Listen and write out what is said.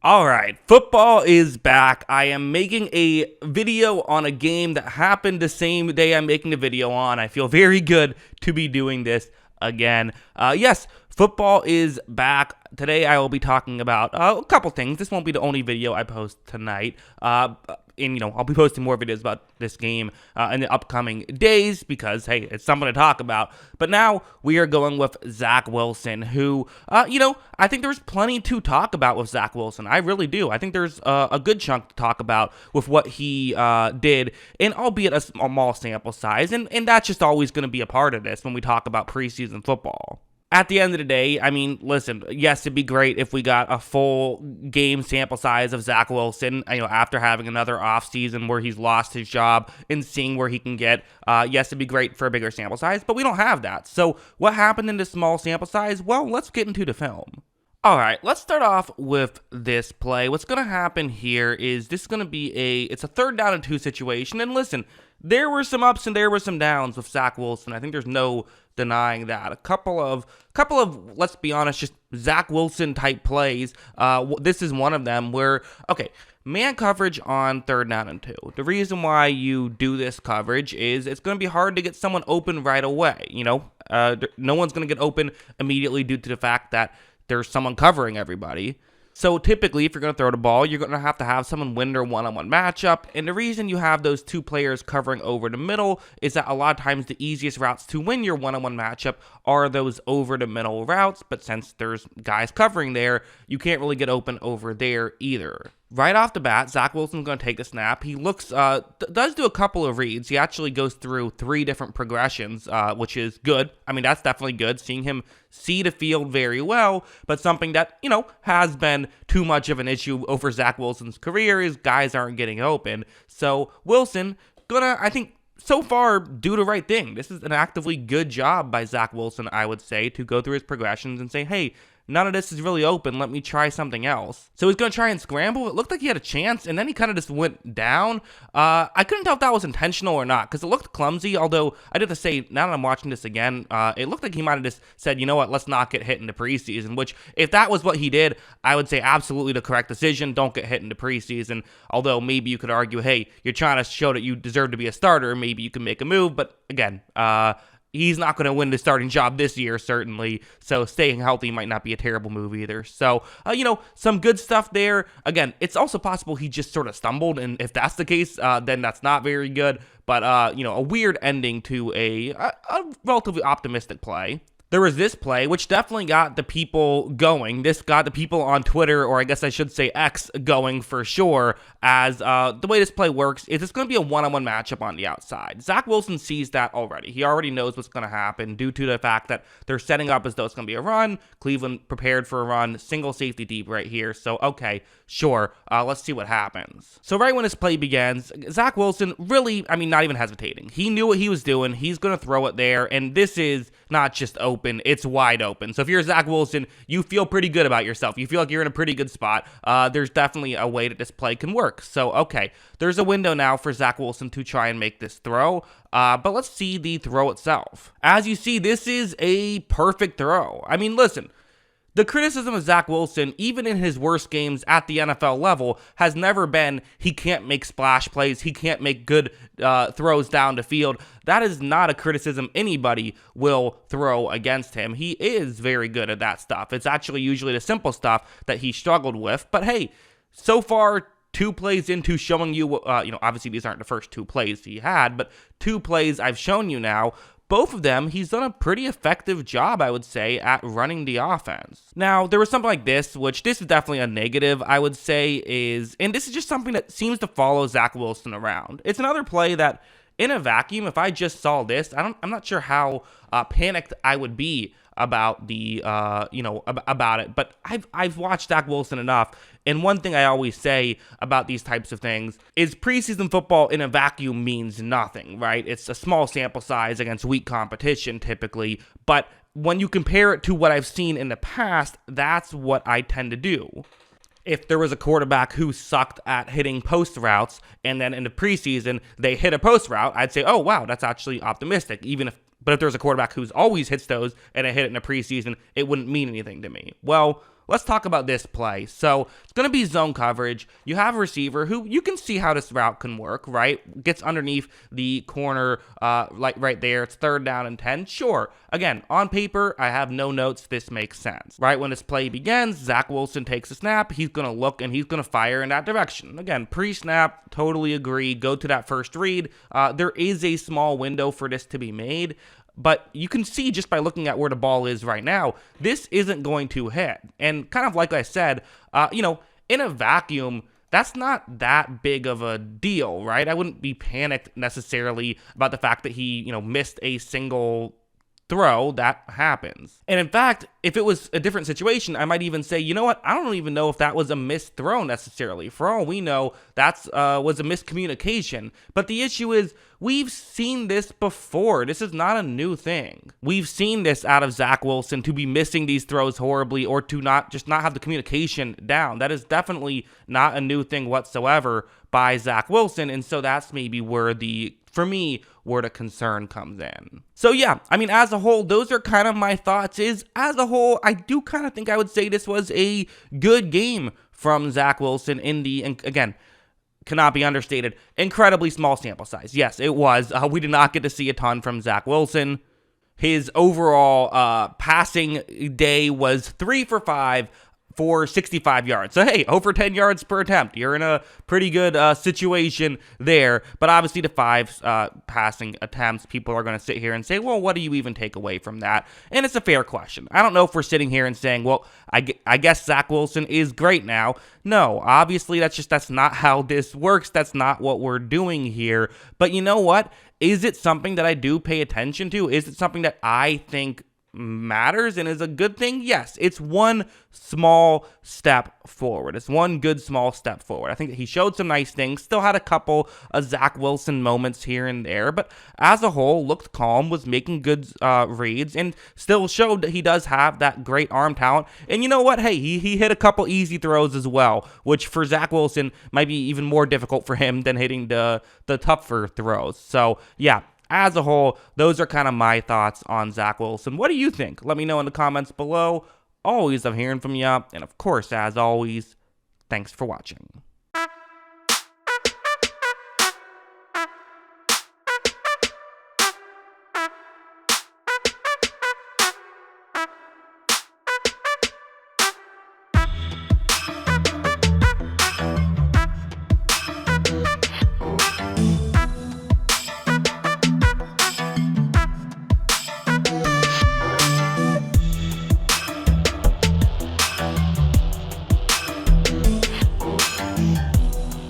All right, football is back. I am making a video on a game that happened the same day I'm making the video on. I feel very good to be doing this again. Yes, football is back. Today I will be talking about a couple things. This won't be the only video I post tonight. I'll be posting more videos about this game in the upcoming days because, hey, it's something to talk about. But now we are going with Zach Wilson, who, I think there's plenty to talk about with Zach Wilson. I really do. I think there's a good chunk to talk about with what he did, and albeit a small sample size, and that's just always going to be a part of this when we talk about preseason football. At the end of the day, I mean, listen, yes, it'd be great if we got a full game sample size of Zach Wilson, after having another offseason where he's lost his job and seeing where he can get. Yes, it'd be great for a bigger sample size, but we don't have that. So what happened in this small sample size? Well, let's get into the film. All right, let's start off with this play. What's going to happen here is this is going to be it's a 3rd down and 2 situation. And listen, there were some ups and there were some downs with Zach Wilson. I think there's no denying that. A couple of, let's be honest, just Zach Wilson type plays. This is one of them where, okay, man coverage on 3rd down and 2. The reason why you do this coverage is it's going to be hard to get someone open right away. No one's going to get open immediately due to the fact that there's someone covering everybody. So typically, if you're going to throw the ball, you're going to have someone win their one-on-one matchup. And the reason you have those 2 players covering over the middle is that a lot of times the easiest routes to win your one-on-one matchup are those over the middle routes. But since there's guys covering there, you can't really get open over there either. Right off the bat, Zach Wilson's going to take the snap. He does do a couple of reads. He actually goes through 3 different progressions, which is good. I mean, that's definitely good, seeing him see the field very well, but something that, has been too much of an issue over Zach Wilson's career is guys aren't getting open. So Wilson I think, so far, do the right thing. This is an actively good job by Zach Wilson, I would say, to go through his progressions and say, hey, none of this is really open. Let me try something else. So he's going to try and scramble. It looked like he had a chance, and then he kind of just went down. I couldn't tell if that was intentional or not because it looked clumsy, although I do have to say, now that I'm watching this again, it looked like he might have just said, you know what, let's not get hit in the preseason, which if that was what he did, I would say absolutely the correct decision. Don't get hit in the preseason, although maybe you could argue, hey, you're trying to show that you deserve to be a starter. Maybe you can make a move, but again, he's not going to win the starting job this year, certainly, so staying healthy might not be a terrible move either. So, some good stuff there. Again, it's also possible he just sort of stumbled, and if that's the case, then that's not very good. But, a weird ending to a relatively optimistic play. There was this play, which definitely got the people going. This got the people on Twitter, or I guess I should say X, going for sure, as the way this play works is it's going to be a one-on-one matchup on the outside. Zach Wilson sees that already. He already knows what's going to happen due to the fact that they're setting up as though it's going to be a run. Cleveland prepared for a run, single safety deep right here. So, okay, sure, let's see what happens. So right when this play begins, Zach Wilson really, not even hesitating. He knew what he was doing. He's going to throw it there, and this is not just open, it's wide open. So if you're Zach Wilson, you feel pretty good about yourself. You feel like you're in a pretty good spot. There's definitely a way that this play can work. So, okay, there's a window now for Zach Wilson to try and make this throw. But let's see the throw itself. As you see, this is a perfect throw. Listen, the criticism of Zach Wilson, even in his worst games at the NFL level, has never been he can't make splash plays, he can't make good throws down the field. That is not a criticism anybody will throw against him. He is very good at that stuff. It's actually usually the simple stuff that he struggled with. But hey, so far, 2 plays into showing you, obviously these aren't the first 2 plays he had, but 2 plays I've shown you now. Both of them, he's done a pretty effective job, I would say, at running the offense. Now, there was something like this, which this is definitely a negative, I would say, and this is just something that seems to follow Zach Wilson around. It's another play that, in a vacuum, if I just saw this, I'm not sure how panicked I would be about about it. But I've watched Zach Wilson enough, and one thing I always say about these types of things is preseason football in a vacuum means nothing, right? It's a small sample size against weak competition typically, but when you compare it to what I've seen in the past, that's what I tend to do. If there was a quarterback who sucked at hitting post routes, and then in the preseason they hit a post route, I'd say, oh wow, that's actually optimistic. But if there's a quarterback who's always hits those and I hit it in the preseason, it wouldn't mean anything to me. Well, let's talk about this play. So it's going to be zone coverage. You have a receiver who you can see how this route can work, right? Gets underneath the corner, like right there. It's 3rd down and 10. Sure. Again, on paper, I have no notes. This makes sense, right? When this play begins, Zach Wilson takes a snap. He's going to look and he's going to fire in that direction. Again, pre-snap, totally agree. Go to that first read. There is a small window for this to be made. But you can see just by looking at where the ball is right now, this isn't going to hit. And kind of like I said, in a vacuum, that's not that big of a deal, right? I wouldn't be panicked necessarily about the fact that he, missed a single throw. That happens. And in fact, if it was a different situation, I might even say, you know what? I don't even know if that was a missed throw necessarily. For all we know, that's was a miscommunication. But the issue is, we've seen this before. This is not a new thing. We've seen this out of Zach Wilson, to be missing these throws horribly or to not have the communication down. That is definitely not a new thing whatsoever by Zach Wilson. And so that's maybe where for me, where the concern comes in. So yeah, I mean, as a whole, those are kind of my thoughts. As a whole, I do kind of think I would say this was a good game from Zach Wilson and again, cannot be understated, incredibly small sample size. Yes, it was. We did not get to see a ton from Zach Wilson. His overall passing day was 3 for 5 for 65 yards. So, hey, over 10 yards per attempt. You're in a pretty good situation there. But obviously the 5 passing attempts, people are going to sit here and say, well, what do you even take away from that? And it's a fair question. I don't know if we're sitting here and saying, well, I guess Zach Wilson is great now. No, obviously that's not how this works. That's not what we're doing here. But you know what? Is it something that I do pay attention to? Is it something that I think matters and is a good thing? Yes, it's one small step forward. It's one good small step forward. I think that he showed some nice things, still had a couple of Zach Wilson moments here and there, but as a whole looked calm, was making good reads, and still showed that he does have that great arm talent. And you know what? Hey, he hit a couple easy throws as well, which for Zach Wilson might be even more difficult for him than hitting the tougher throws. So yeah, as a whole, those are kind of my thoughts on Zach Wilson. What do you think? Let me know in the comments below. Always love hearing from you. And of course, as always, thanks for watching.